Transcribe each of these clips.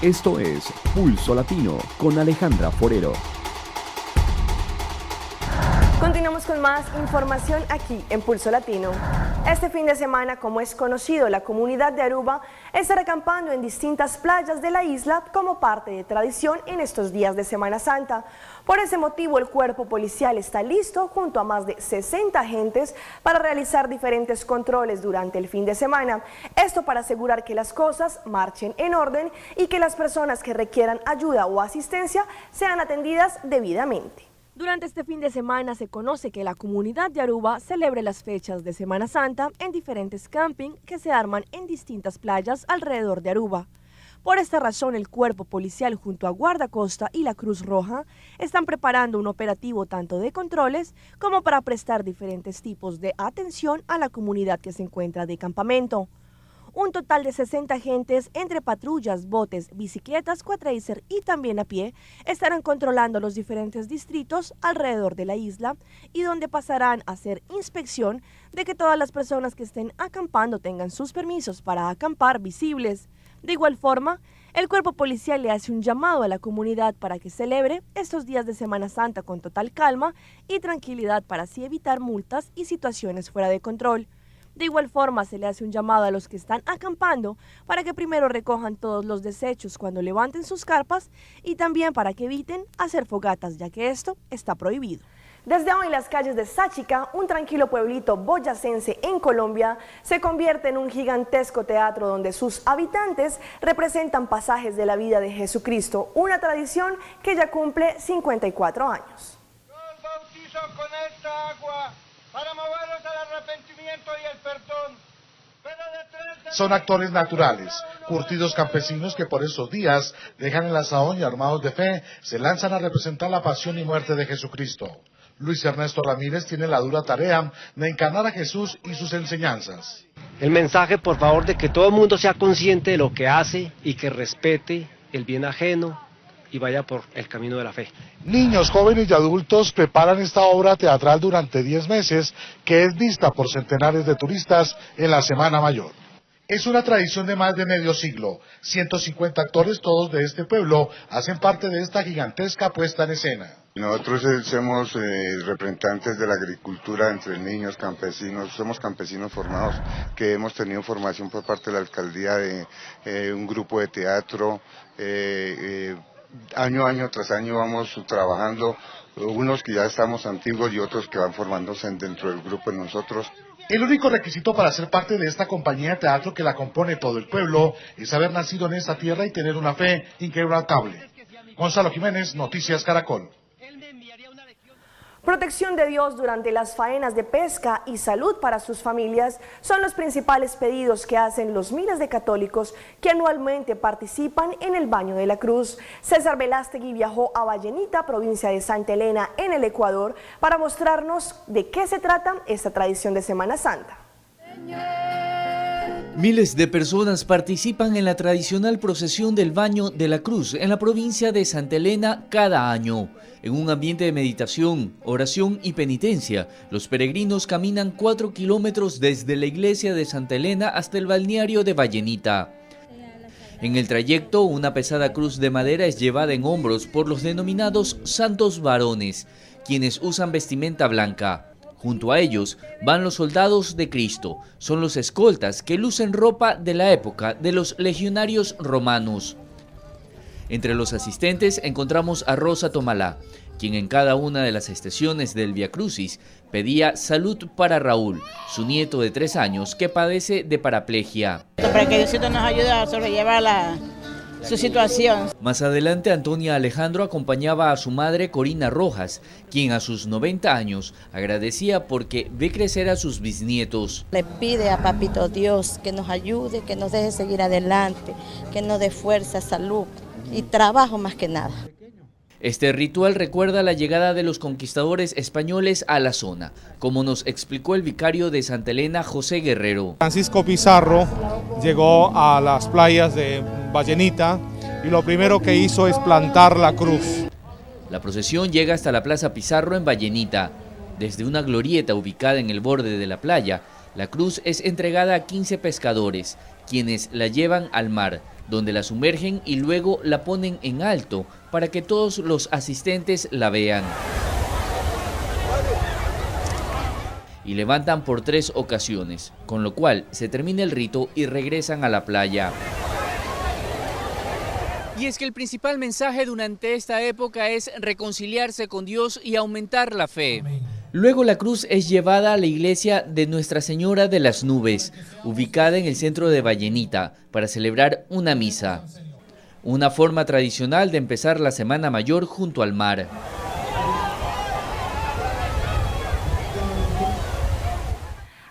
Esto es Pulso Latino con Alejandra Forero. Continuamos con más información aquí en Pulso Latino. Este fin de semana, como es conocido, la comunidad de Aruba estará acampando en distintas playas de la isla como parte de tradición en estos días de Semana Santa. Por ese motivo, el cuerpo policial está listo junto a más de 60 agentes para realizar diferentes controles durante el fin de semana. Esto para asegurar que las cosas marchen en orden y que las personas que requieran ayuda o asistencia sean atendidas debidamente. Durante este fin de semana se conoce que la comunidad de Aruba celebra las fechas de Semana Santa en diferentes campings que se arman en distintas playas alrededor de Aruba. Por esta razón, el cuerpo policial junto a Guardacosta y la Cruz Roja están preparando un operativo tanto de controles como para prestar diferentes tipos de atención a la comunidad que se encuentra de campamento. Un total de 60 agentes entre patrullas, botes, bicicletas, quadracer y también a pie estarán controlando los diferentes distritos alrededor de la isla y donde pasarán a hacer inspección de que todas las personas que estén acampando tengan sus permisos para acampar visibles. De igual forma, el cuerpo policial le hace un llamado a la comunidad para que celebre estos días de Semana Santa con total calma y tranquilidad para así evitar multas y situaciones fuera de control. De igual forma, se le hace un llamado a los que están acampando para que primero recojan todos los desechos cuando levanten sus carpas y también para que eviten hacer fogatas, ya que esto está prohibido. Desde hoy las calles de Sáchica, un tranquilo pueblito boyacense en Colombia, se convierte en un gigantesco teatro donde sus habitantes representan pasajes de la vida de Jesucristo, una tradición que ya cumple 54 años. Yo os bautizo con esta agua para moverlos al arrepentimiento y el perdón. Son actores naturales, curtidos campesinos que por esos días dejan el asadón y armados de fe se lanzan a representar la pasión y muerte de Jesucristo. Luis Ernesto Ramírez tiene la dura tarea de encarnar a Jesús y sus enseñanzas. El mensaje, por favor, de que todo el mundo sea consciente de lo que hace y que respete el bien ajeno y vaya por el camino de la fe. Niños, jóvenes y adultos preparan esta obra teatral durante 10 meses, que es vista por centenares de turistas en la Semana Mayor. Es una tradición de más de medio siglo. 150 actores, todos de este pueblo, hacen parte de esta gigantesca puesta en escena. Nosotros somos representantes de la agricultura entre niños, campesinos, somos campesinos formados que hemos tenido formación por parte de la alcaldía de un grupo de teatro. Año tras año vamos trabajando, unos que ya estamos antiguos y otros que van formándose dentro del grupo de nosotros. El único requisito para ser parte de esta compañía de teatro que la compone todo el pueblo es haber nacido en esta tierra y tener una fe inquebrantable. Gonzalo Jiménez, Noticias Caracol. Protección de Dios durante las faenas de pesca y salud para sus familias son los principales pedidos que hacen los miles de católicos que anualmente participan en el Baño de la Cruz. César Velástegui viajó a Vallenita, provincia de Santa Elena, en el Ecuador, para mostrarnos de qué se trata esta tradición de Semana Santa. Miles de personas participan en la tradicional procesión del Baño de la Cruz en la provincia de Santa Elena cada año. En un ambiente de meditación, oración y penitencia, los peregrinos caminan 4 kilómetros desde la iglesia de Santa Elena hasta el balneario de Vallenita. En el trayecto, una pesada cruz de madera es llevada en hombros por los denominados santos varones, quienes usan vestimenta blanca. Junto a ellos van los soldados de Cristo, son los escoltas que lucen ropa de la época de los legionarios romanos. Entre los asistentes encontramos a Rosa Tomalá, quien en cada una de las estaciones del Via Crucis pedía salud para Raúl, su nieto de 3 años que padece de paraplegia. Para que Diosito nos ayude a sobrellevar su situación. Más adelante, Antonia Alejandro acompañaba a su madre Corina Rojas, quien a sus 90 años agradecía porque ve crecer a sus bisnietos. Le pide a Papito Dios que nos ayude, que nos deje seguir adelante, que nos dé fuerza, salud y trabajo más que nada. Este ritual recuerda la llegada de los conquistadores españoles a la zona, como nos explicó el vicario de Santa Elena, José Guerrero. Francisco Pizarro llegó a las playas de Vallenita y lo primero que hizo es plantar la cruz. La procesión llega hasta la Plaza Pizarro en Vallenita. Desde una glorieta ubicada en el borde de la playa, la cruz es entregada a 15 pescadores, quienes la llevan al mar, donde la sumergen y luego la ponen en alto para que todos los asistentes la vean. Y levantan por 3 ocasiones, con lo cual se termina el rito y regresan a la playa. Y es que el principal mensaje durante esta época es reconciliarse con Dios y aumentar la fe. Luego la cruz es llevada a la iglesia de Nuestra Señora de las Nubes, ubicada en el centro de Vallenita, para celebrar una misa. Una forma tradicional de empezar la Semana Mayor junto al mar.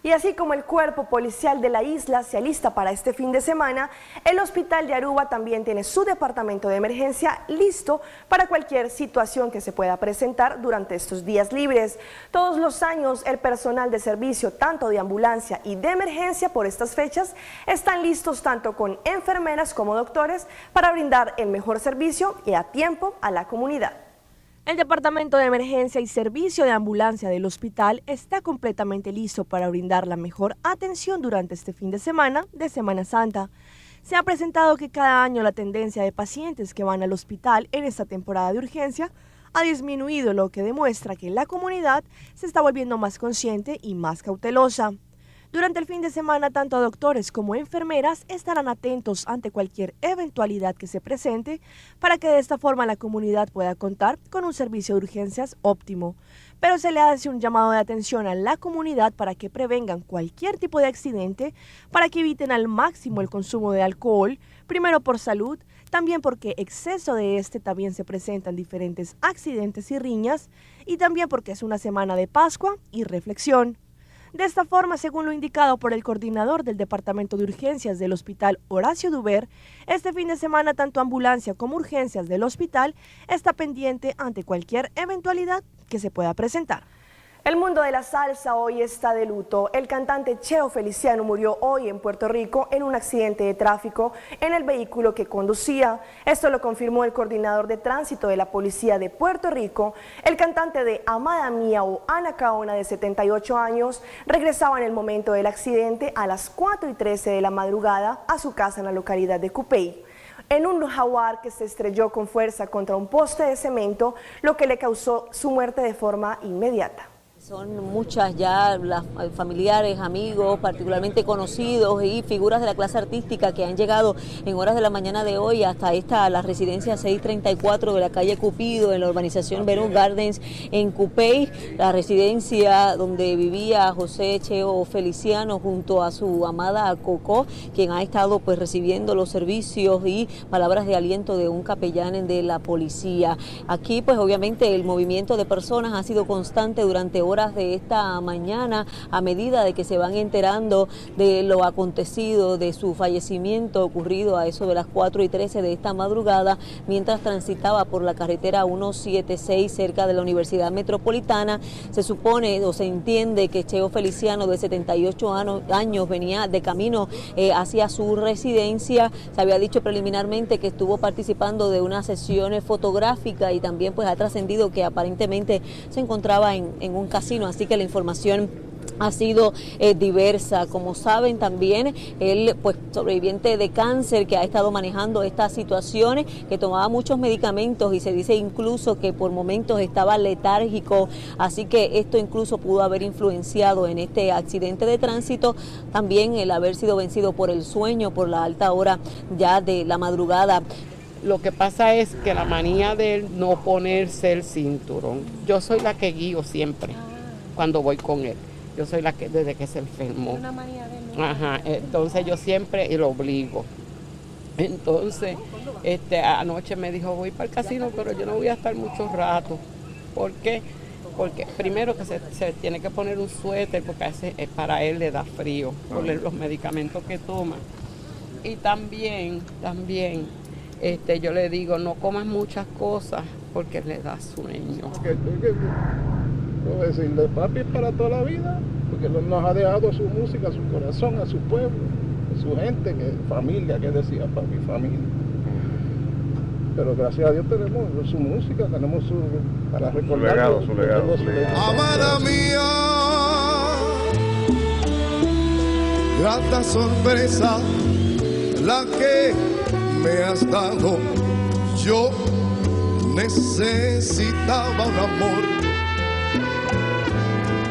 Y así como el cuerpo policial de la isla se alista para este fin de semana, el hospital de Aruba también tiene su departamento de emergencia listo para cualquier situación que se pueda presentar durante estos días libres. Todos los años el personal de servicio, tanto de ambulancia y de emergencia por estas fechas, están listos tanto con enfermeras como doctores para brindar el mejor servicio y a tiempo a la comunidad. El Departamento de Emergencia y Servicio de Ambulancia del hospital está completamente listo para brindar la mejor atención durante este fin de semana de Semana Santa. Se ha presentado que cada año la tendencia de pacientes que van al hospital en esta temporada de urgencia ha disminuido, lo que demuestra que la comunidad se está volviendo más consciente y más cautelosa. Durante el fin de semana, tanto doctores como enfermeras estarán atentos ante cualquier eventualidad que se presente para que de esta forma la comunidad pueda contar con un servicio de urgencias óptimo. Pero se le hace un llamado de atención a la comunidad para que prevengan cualquier tipo de accidente, para que eviten al máximo el consumo de alcohol, primero por salud, también porque exceso de este también se presentan diferentes accidentes y riñas, y también porque es una semana de Pascua y reflexión. De esta forma, según lo indicado por el coordinador del Departamento de Urgencias del Hospital Horacio Duber, este fin de semana tanto ambulancia como urgencias del hospital está pendiente ante cualquier eventualidad que se pueda presentar. El mundo de la salsa hoy está de luto. El cantante Cheo Feliciano murió hoy en Puerto Rico en un accidente de tráfico en el vehículo que conducía. Esto lo confirmó el coordinador de tránsito de la Policía de Puerto Rico. El cantante de Amada Mía o Anacaona, de 78 años, regresaba en el momento del accidente a las 4:13 de la madrugada a su casa en la localidad de Cupey, en un jaguar que se estrelló con fuerza contra un poste de cemento, lo que le causó su muerte de forma inmediata. Son muchas ya las familiares, amigos, particularmente conocidos y figuras de la clase artística que han llegado en horas de la mañana de hoy hasta la residencia 634 de la calle Cupido, en la urbanización Venus Gardens en Cupey, la residencia donde vivía José Cheo Feliciano junto a su amada Coco, quien ha estado pues recibiendo los servicios y palabras de aliento de un capellán de la policía. Aquí pues obviamente el movimiento de personas ha sido constante durante horas de esta mañana, a medida de que se van enterando de lo acontecido, de su fallecimiento ocurrido a eso de las 4:13 de esta madrugada, mientras transitaba por la carretera 176 cerca de la Universidad Metropolitana. Se supone o se entiende que Cheo Feliciano, de 78 años, venía de camino hacia su residencia. Se había dicho preliminarmente que estuvo participando de unas sesiones fotográficas y también pues ha trascendido que aparentemente se encontraba en un casino, así que la información ha sido diversa. Como saben también, él pues sobreviviente de cáncer que ha estado manejando estas situaciones, que tomaba muchos medicamentos y se dice incluso que por momentos estaba letárgico, así que esto incluso pudo haber influenciado en este accidente de tránsito. También el haber sido vencido por el sueño, por la alta hora ya de la madrugada. Lo que pasa es que la manía de él no ponerse el cinturón. Yo soy la que guío siempre cuando voy con él. Yo soy la que desde que se enfermó. Una manía de él. Ajá, entonces yo siempre lo obligo. Entonces, anoche me dijo, voy para el casino, pero yo no voy a estar mucho rato. ¿Por qué? Porque primero que se tiene que poner un suéter, porque para él le da frío por los medicamentos que toma. Y también yo le digo, no comas muchas cosas porque le da sueño. Puedo decirle, papi es para toda la vida, porque nos ha dejado su música, su corazón, a su pueblo, a su gente, familia, que decía papi, familia. Pero gracias a Dios tenemos su música, tenemos para recordar su legado. Amada mía, grata sorpresa la que me has dado. Yo necesitaba un amor.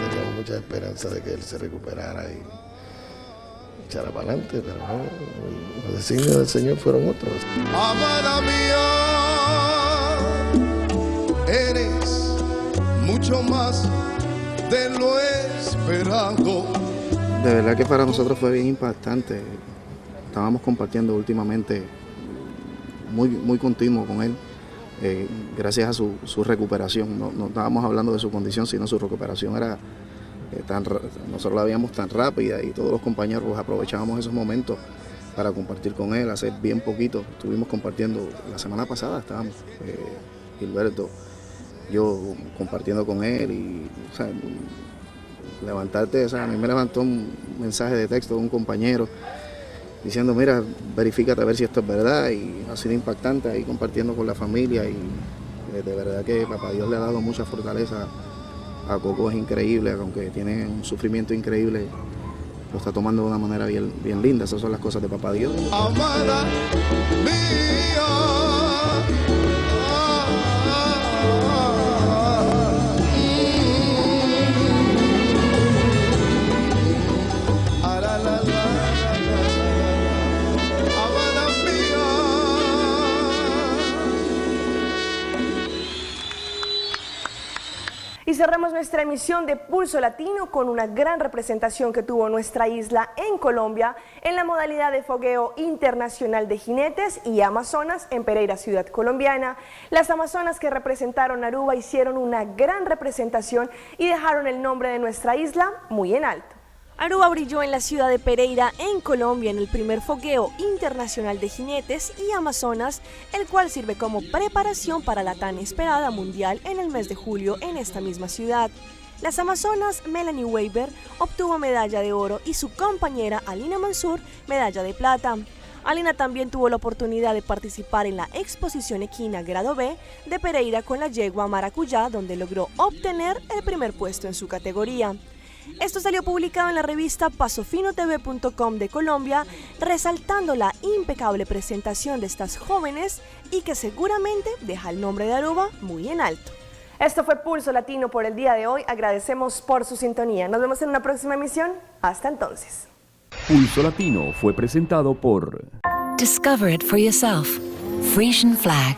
Teníamos mucha esperanza de que él se recuperara y echara para adelante, pero no, los designios del Señor fueron otros. Amada mía, eres mucho más de lo esperado. De verdad que para nosotros fue bien impactante. Estábamos compartiendo últimamente muy continuo con él, gracias a su recuperación. No estábamos hablando de su condición, sino su recuperación era nosotros la veíamos tan rápida y todos los compañeros aprovechábamos esos momentos para compartir con él. Hace bien poquito estuvimos compartiendo, la semana pasada estábamos, Gilberto, yo compartiendo con él y o sea, levantarte, o sea, a mí me levantó un mensaje de texto de un compañero diciendo, mira, verifícate a ver si esto es verdad, y ha sido impactante ahí compartiendo con la familia, y de verdad que Papá Dios le ha dado mucha fortaleza a Coco. Es increíble, aunque tiene un sufrimiento increíble, lo está tomando de una manera bien linda. Esas son las cosas de Papá Dios. Amada mía. Y cerramos nuestra emisión de Pulso Latino con una gran representación que tuvo nuestra isla en Colombia en la modalidad de fogueo internacional de jinetes y amazonas en Pereira, ciudad colombiana. Las amazonas que representaron Aruba hicieron una gran representación y dejaron el nombre de nuestra isla muy en alto. Aruba brilló en la ciudad de Pereira, en Colombia, en el primer fogueo internacional de jinetes y amazonas, el cual sirve como preparación para la tan esperada mundial en el mes de julio en esta misma ciudad. Las amazonas Melanie Weber obtuvo medalla de oro y su compañera Alina Mansur medalla de plata. Alina también tuvo la oportunidad de participar en la exposición equina Grado B de Pereira con la yegua Maracuyá, donde logró obtener el primer puesto en su categoría. Esto salió publicado en la revista pasofinotv.com de Colombia, resaltando la impecable presentación de estas jóvenes y que seguramente deja el nombre de Aruba muy en alto. Esto fue Pulso Latino por el día de hoy. Agradecemos por su sintonía. Nos vemos en una próxima emisión. Hasta entonces. Pulso Latino fue presentado por Discover it for yourself. Frisian Flag.